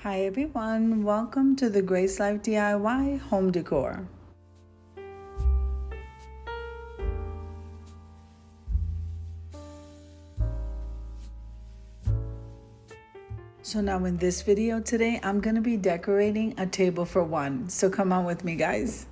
Hi everyone, welcome to the Grace Life DIY Home Decor. So now in this video today, I'm going to be decorating a table for one. So come on with me, guys.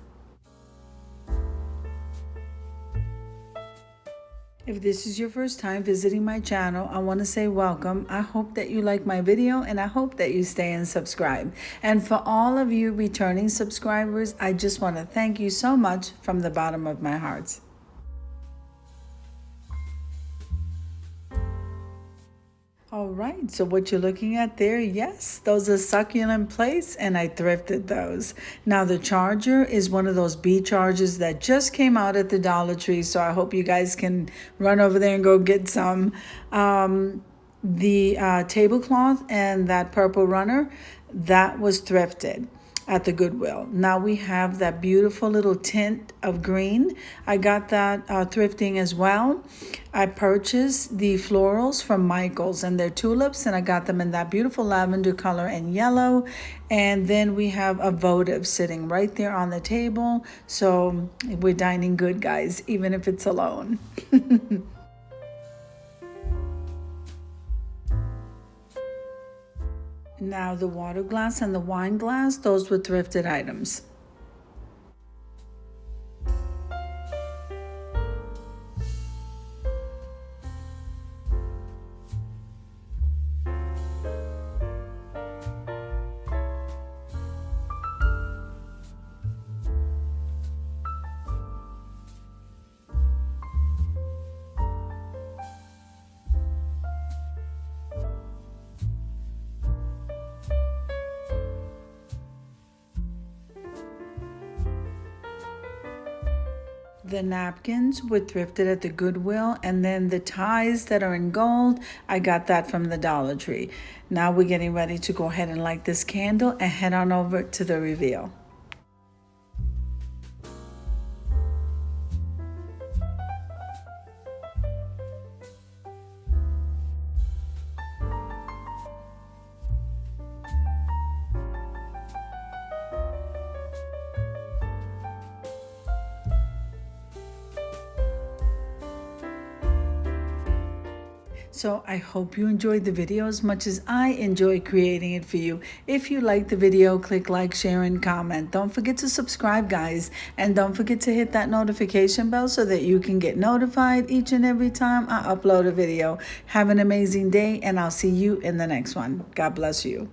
If this is your first time visiting my channel, I want to say welcome. I hope that you like my video and I hope that you stay and subscribe. And for all of you returning subscribers, I just want to thank you so much from the bottom of my heart. All right, so what you're looking at there, yes, those are succulent plates, and I thrifted those. Now the charger is one of those bee chargers that just came out at the Dollar Tree, so I hope you guys can run over there and go get some. The tablecloth and that purple runner, that was thrifted at the Goodwill. Now we have that beautiful little tint of green. I got that thrifting as well. I purchased the florals from Michael's, and they're tulips, and I got them in that beautiful lavender color and yellow. And then we have a votive sitting right there on the table. So we're dining good, guys, even if it's alone. Now the water glass and the wine glass, those were thrifted items. The napkins were thrifted at the Goodwill, and then the ties that are in gold, I got that from the Dollar Tree. Now we're getting ready to go ahead and light this candle and head on over to the reveal. So I hope you enjoyed the video as much as I enjoyed creating it for you. If you liked the video, click like, share, and comment. Don't forget to subscribe, guys. And don't forget to hit that notification bell so that you can get notified each and every time I upload a video. Have an amazing day, and I'll see you in the next one. God bless you.